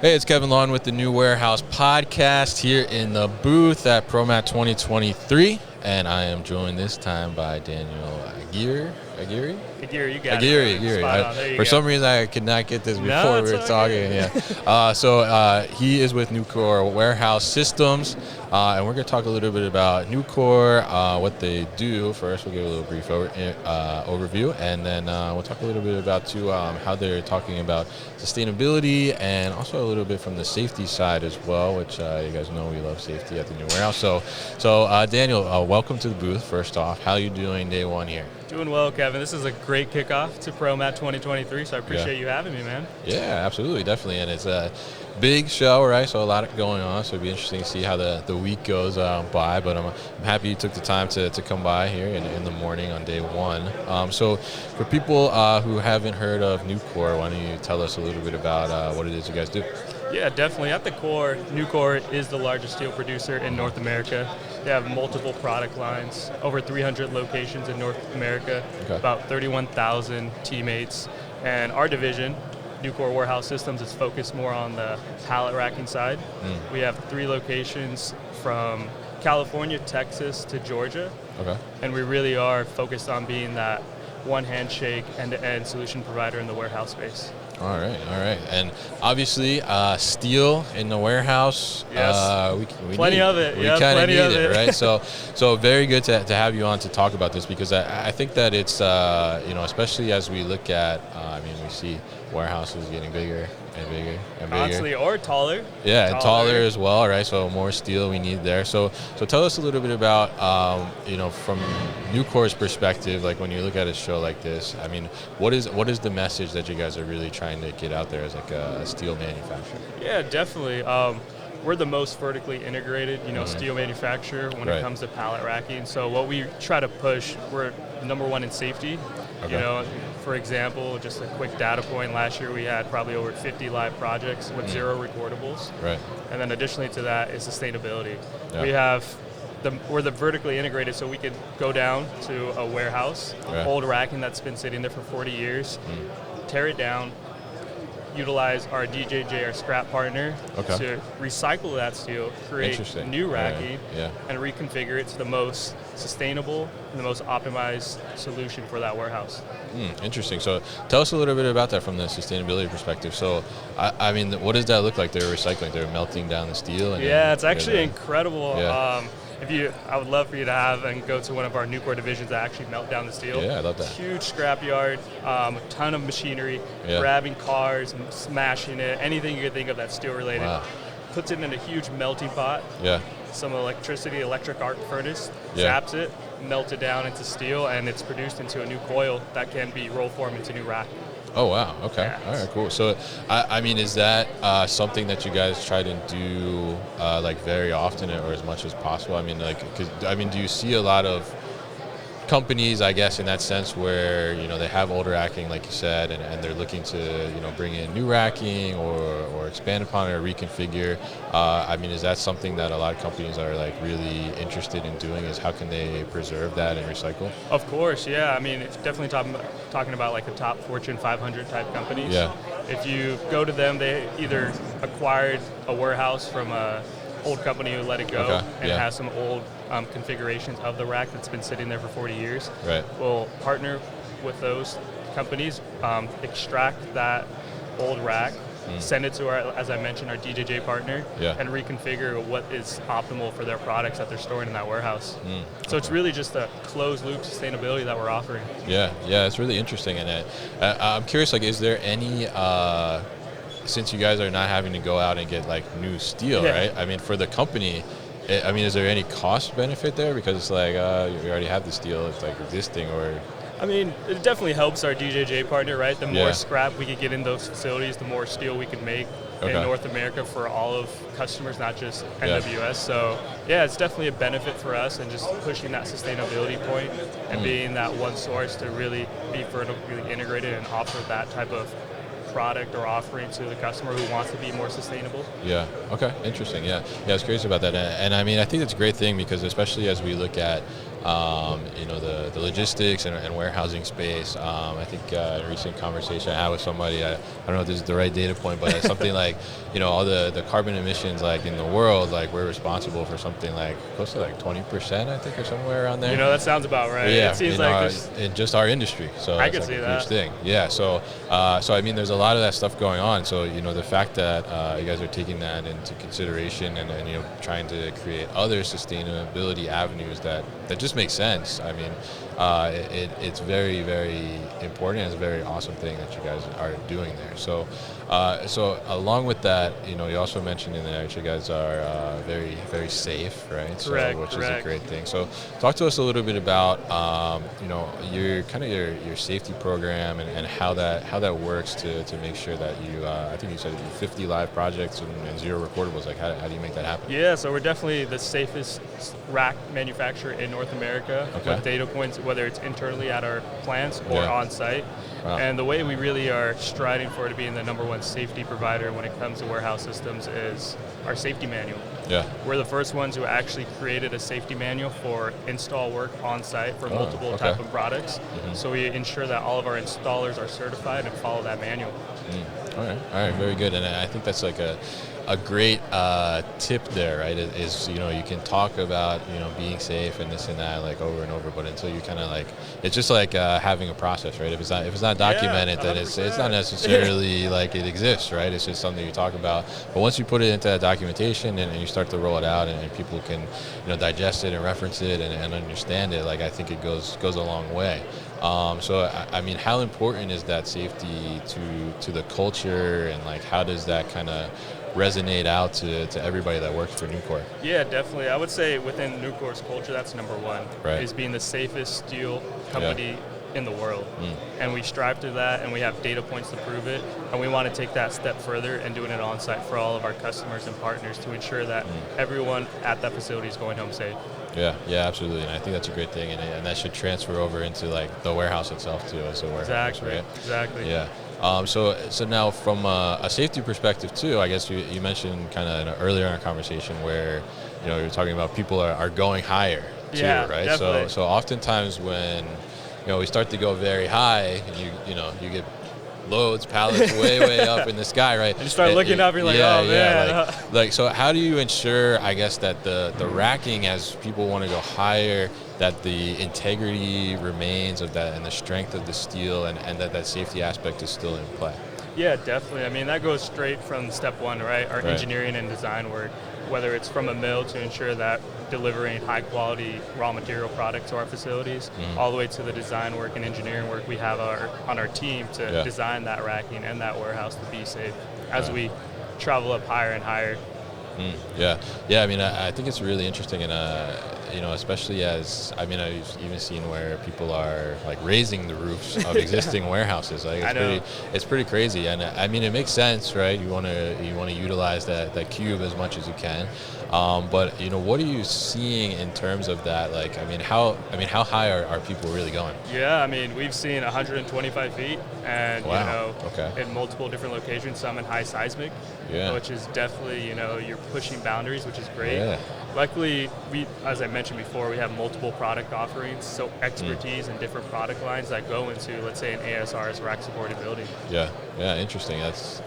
Hey, it's Kevin Long with the New Warehouse Podcast here in the booth at ProMat 2023, and I am joined this time by Daniel Aguirre. Aguirre, you got Aguirre. it. Aguirre. For some reason, I could not get this before we were talking. Yeah. So he is with Nucor Warehouse Systems, and we're going to talk a little bit about Nucor, what they do. First, we'll give a little brief overview, and then we'll talk a little bit about too how they're talking about sustainability, and also a little bit from the safety side as well, which you guys know we love safety at the New Warehouse. So Daniel, welcome to the booth. First off, how are you doing day one here? Doing well, Kevin. This is a great kickoff to ProMat 2023, so I appreciate you having me, man. Yeah, absolutely, definitely, and it's a big show, right? So a lot going on, so it'll be interesting to see how the week goes by, but I'm happy you took the time to come by here in the morning on day one. So for people who haven't heard of Nucor, why don't you tell us a little bit about what it is you guys do? Yeah, definitely. At the core, Nucor is the largest steel producer in North America. They have multiple product lines, over 300 locations in North America, about 31,000 teammates. And our division, Nucor Warehouse Systems, is focused more on the pallet racking side. We have 3 locations from California, Texas to Georgia. And we really are focused on being that one handshake, end-to-end solution provider in the warehouse space. All right. And obviously, steel in the warehouse. Yes. We plenty need, of it. We yeah, kind of plenty need of it, it, right? So very good to have you on to talk about this, because I think that it's especially as we look at, we see warehouses getting bigger and bigger and bigger. Constantly, or taller. Yeah, and taller as well, right? So more steel we need there. So tell us a little bit about, from Nucor's perspective, like when you look at a show like this, what is the message that you guys are really trying to get out there as like a steel manufacturer? Yeah, definitely. We're the most vertically integrated, steel manufacturer when it comes to pallet racking. So what we try to push, we're number one in safety. For example, just a quick data point, last year we had probably over 50 live projects with 0 recordables. Right. And then additionally to that is sustainability. Yeah. We're the vertically integrated, so we could go down to a warehouse, old racking that's been sitting there for 40 years, tear it down, utilize our DJJ, our scrap partner, to recycle that steel, create new racking, and reconfigure it to the most sustainable and the most optimized solution for that warehouse. Interesting. So tell us a little bit about that from the sustainability perspective. So, what does that look like? They're recycling, they're melting down the steel? It's actually incredible. Yeah. I would love for you to have and go to one of our Nucor divisions that actually melt down the steel. Yeah, I love that. Huge scrapyard, a ton of machinery, grabbing cars and smashing it, anything you could think of that's steel related. Wow. Puts it in a huge melting pot. Yeah. Some electric arc furnace, zaps it, melts it down into steel, and it's produced into a new coil that can be roll formed into new rack. Oh, wow. Okay. Yeah. All right, cool. So, is that something that you guys try to do very often or as much as possible? Do you see a lot of companies, I guess, in that sense where, they have old racking, like you said, and they're looking to, bring in new racking or expand upon it or reconfigure? Is that something that a lot of companies are really interested in doing, is how can they preserve that and recycle? Of course, yeah. It's definitely talking about like the top Fortune 500 type companies. Yeah. If you go to them, they either acquired a warehouse from a old company who let it go and has some old configurations of the rack that's been sitting there for 40 years. Right. We'll partner with those companies, extract that old rack, send it to our, as I mentioned, our DJJ partner, and reconfigure what is optimal for their products that they're storing in that warehouse. So it's really just a closed loop sustainability that we're offering. Yeah, it's really interesting. And I'm curious, is there any since you guys are not having to go out and get new steel, right? For the company, is there any cost benefit there? Because it's you already have the steel, it's existing, or? It definitely helps our DJJ partner, right? The more scrap we can get in those facilities, the more steel we can make in North America for all of customers, not just NWS. So, it's definitely a benefit for us, and just pushing that sustainability point and being that one source to really be vertically integrated and offer that type of product or offering to the customer who wants to be more sustainable. Yeah. Okay. Interesting. Yeah. I was curious about that, and I think it's a great thing, because especially as we look at the logistics and warehousing space. I think a recent conversation I had with somebody, I don't know if this is the right data point, but something like, all the carbon emissions like in the world, like we're responsible for something like close to like 20%, I think, or somewhere around there. That sounds about right. Yeah, it seems like in just our industry. So I it's can like see a that. huge thing. Yeah. So I mean, there's a lot of that stuff going on. So the fact that you guys are taking that into consideration and trying to create other sustainability avenues that just make sense. I mean, it's very, very important. It's a very awesome thing that you guys are doing there. So along with that, you also mentioned in there that you guys are very, very safe, right? Correct. Which is a great thing. So talk to us a little bit about your kind of your safety program and how that works to make sure that you I think you said 50 live projects and 0 recordables. Like how do you make that happen? Yeah, so we're definitely the safest rack manufacturer in North America with data points, whether it's internally at our plants or on site. Wow. And the way we really are striding for to being the #1 safety provider when it comes to warehouse systems is our safety manual. Yeah. We're the first ones who actually created a safety manual for install work on site for multiple type of products. Mm-hmm. So we ensure that all of our installers are certified and follow that manual. All right, very good. And I think that's like a great tip there, right? Is you can talk about being safe and this and that like over and over, but until you kind of like, it's just like having a process, right? If it's not documented, then it's not necessarily like it exists, right? It's just something you talk about. But once you put it into that documentation and you start to roll it out and people can digest it and reference it and understand it, like I think it goes a long way. So I mean, how important is that safety to the culture, and like how does that kind of resonate out to everybody that works for Nucor? Yeah, definitely. I would say within Nucor's culture, that's #1, right, is being the safest steel company in the world. And we strive to that, and we have data points to prove it, and we want to take that step further and doing it on site for all of our customers and partners to ensure that everyone at that facility is going home safe. Yeah, absolutely, and I think that's a great thing, and that should transfer over into like the warehouse itself too, as a warehouse, right? Exactly. Yeah. So now from a safety perspective too, I guess you mentioned kind of earlier in our conversation where you're talking about people are going higher too, right? Definitely. So oftentimes when we start to go very high, and you get loads, pallets way up in the sky, right? And you start looking up, you're like, oh man. Yeah. So how do you ensure, I guess, that the racking, as people want to go higher, that the integrity remains of that and the strength of the steel and that safety aspect is still in play? Yeah, definitely. I mean, that goes straight from step 1, right? Our engineering and design work, whether it's from a mill to ensure that delivering high quality raw material product to our facilities, all the way to the design work and engineering work we have on our team to design that racking and that warehouse to be safe as we travel up higher and higher. Yeah. I mean, I think it's really interesting, and especially as I've even seen where people are like raising the roofs of existing warehouses. Like it's pretty crazy, and I mean it makes sense, right? You want to utilize that cube as much as you can. But what are you seeing in terms of that? Like, how high are people really going? Yeah, I mean, we've seen 125 feet, and in multiple different locations, some in high seismic, which is definitely you're pushing boundaries, which is great. Yeah. Luckily, as I mentioned before, we have multiple product offerings, so expertise in different product lines that go into, let's say, an ASR's rack supported building. Yeah, interesting. That's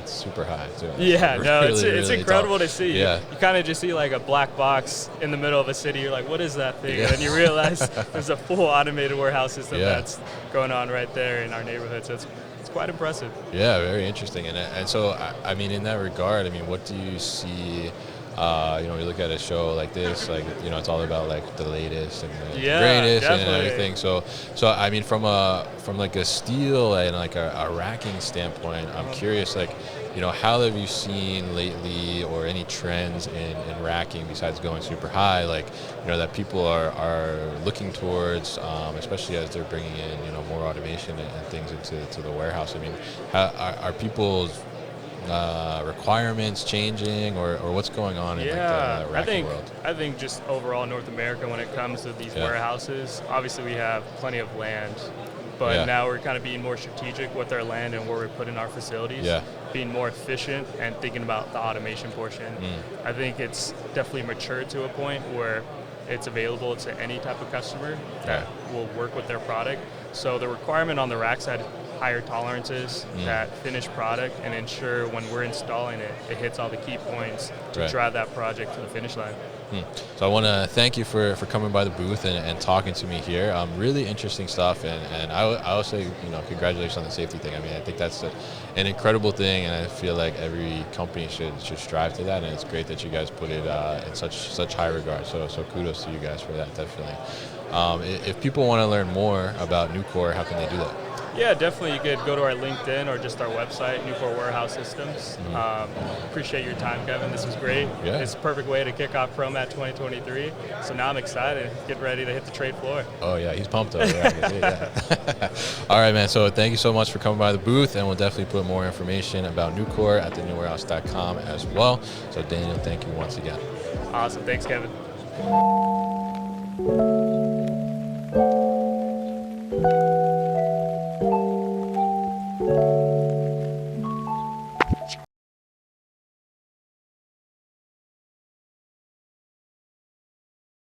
super high too. It's incredible to see. Yeah. You kind of just see like a black box in the middle of a city. You're like, what is that thing? And then you realize there's a full automated warehouse system that's going on right there in our neighborhood. So it's quite impressive. Yeah, very interesting. And so, I mean, in that regard, what do you see? We look at a show like this, like it's all about like the latest and the greatest and everything. So I mean, from like a steel and like a racking standpoint, I'm curious, like how have you seen lately, or any trends in racking besides going super high, like that people are looking towards, especially as they're bringing in more automation and things into the warehouse. I mean, are people's requirements changing, or what's going on in the racking world? I think just overall North America, when it comes to these warehouses, obviously we have plenty of land, but now we're kind of being more strategic with our land and where we're putting our facilities, being more efficient and thinking about the automation portion. I think it's definitely matured to a point where it's available to any type of customer that will work with their product. So the requirement on the rack side, higher tolerances, that finished product, and ensure when we're installing it, it hits all the key points to drive that project to the finish line. So I want to thank you for coming by the booth and talking to me here. Really interesting stuff, and I will say, congratulations on the safety thing. I mean, I think that's an incredible thing, and I feel like every company should strive to that, and it's great that you guys put it in such high regard. So kudos to you guys for that, definitely. If people want to learn more about Nucor, how can they do that? Yeah, definitely. You could go to our LinkedIn or just our website, Nucor Warehouse Systems. Appreciate your time, Kevin. This was great. Yeah. It's a perfect way to kick off ProMat 2023. So now I'm excited. Get ready to hit the trade floor. Oh, yeah. He's pumped up. All right, man. So thank you so much for coming by the booth, and we'll definitely put more information about Nucor at thenewwarehouse.com as well. So, Daniel, thank you once again. Awesome. Thanks, Kevin.